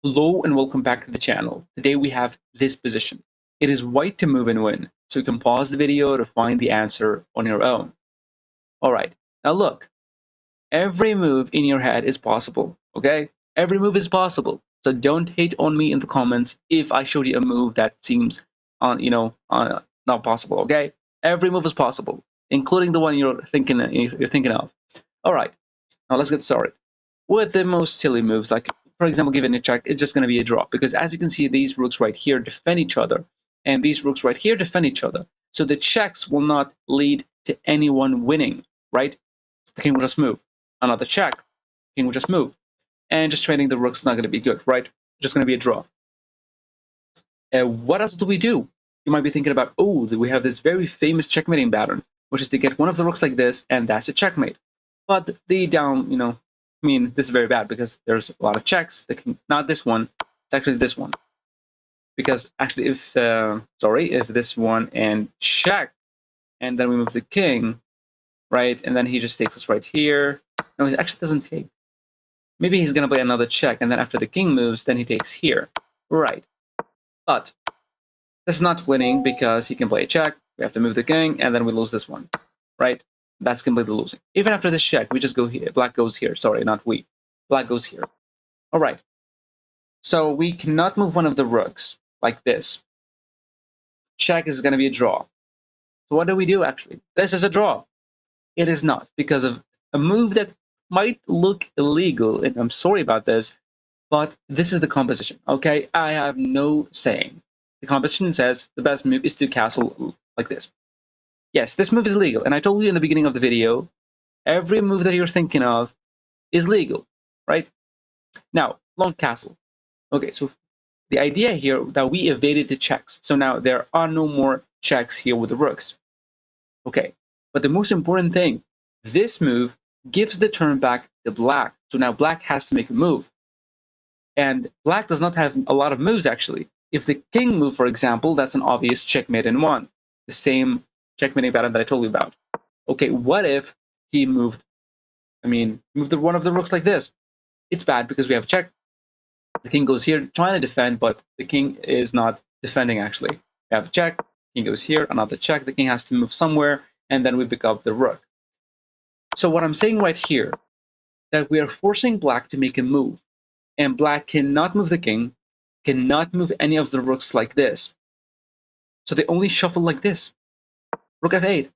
Hello and welcome back to the channel. Today we have this position. It is white to move and win, so you can pause the video to find the answer on your own. Alright, now look, every move in your head is possible, okay? Every move is possible, so don't hate on me in the comments if I showed you a move that seems not possible, okay? Every move is possible, including the one you're thinking of. Alright, now let's get started. With the most silly moves, like for example, given a check, it's just going to be a draw because as you can see, these rooks right here defend each other, and these rooks right here defend each other. So the checks will not lead to anyone winning, right? The king will just move. Another check, king will just move, and just trading the rooks is not going to be good, right? Just going to be a draw. What else do we do? You might be thinking about, oh, we have this very famous checkmating pattern, which is to get one of the rooks like this, and that's a checkmate. But the down, I mean, this is very bad because there's a lot of checks. Not this one. It's actually this one. Because actually, if this one and check, and then we move the king, right, and then he just takes us right here. No, he actually doesn't take. Maybe he's gonna play another check, and then after the king moves, then he takes here, right? But this is not winning because he can play a check. We have to move the king, and then we lose this one, right? That's completely losing. Even after this check, we just go here. Black goes here. Sorry, not we. Black goes here. All right. So we cannot move one of the rooks like this. Check is going to be a draw. So what do we do, actually? This is a draw. It is not, because of a move that might look illegal, and I'm sorry about this, but this is the composition, okay? I have no saying. The composition says the best move is to castle like this. Yes, this move is legal, and I told you in the beginning of the video, every move that you're thinking of is legal, right? Now, long castle. Okay, so the idea here that we evaded the checks. So now there are no more checks here with the rooks. Okay, but the most important thing, this move gives the turn back to black. So now black has to make a move. And black does not have a lot of moves, actually. If the king move, for example, that's an obvious checkmate in one. The same checkmating pattern that I told you about. Okay, what if he moved one of the rooks like this? It's bad because we have a check. The king goes here trying to defend, but the king is not defending, actually. We have a check, king goes here, another check, the king has to move somewhere, and then we pick up the rook. So what I'm saying right here, that we are forcing black to make a move, and black cannot move the king, cannot move any of the rooks like this. So they only shuffle like this. Rook f8.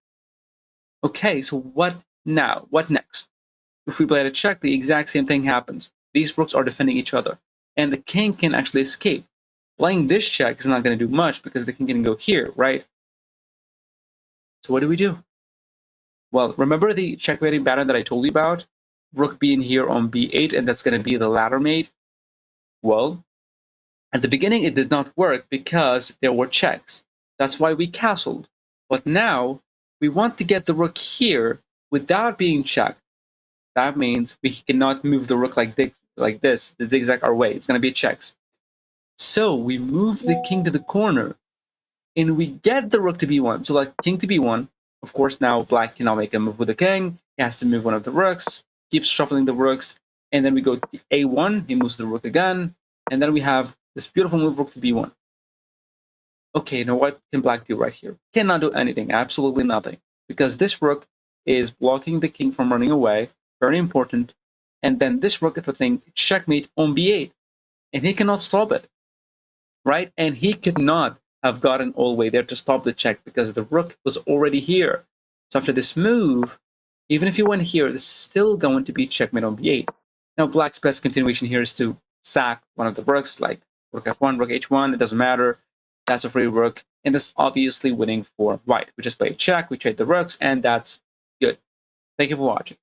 Okay, so what now? What next? If we play a check, the exact same thing happens. These rooks are defending each other, and the king can actually escape. Playing this check is not going to do much because the king can go here, right? So what do we do? Well, remember the checkmating pattern that I told you about? Rook being here on b8, and that's going to be the ladder mate. Well, at the beginning it did not work because there were checks. That's why we castled. But now we want to get the rook here without being checked. That means we cannot move the rook like this, the zigzag our way. It's going to be checks. So we move the king to the corner, and we get the rook to b1. So like king to b1. Of course, now black cannot make a move with the king. He has to move one of the rooks, keeps shuffling the rooks, and then we go to a1. He moves the rook again, and then we have this beautiful move, rook to b1. Okay, now what can black do right here? Cannot do anything, absolutely nothing, because this rook is blocking the king from running away. Very important. And then this rook, the thing, checkmate on b8, and he cannot stop it, right? And he could not have gotten all the way there to stop the check because the rook was already here. So after this move, even if he went here, it's still going to be checkmate on b8. Now black's best continuation here is to sack one of the rooks, like rook f1, rook h1, it doesn't matter. That's a free rook, and that's obviously winning for white. We just play a check, we trade the rooks, and that's good. Thank you for watching.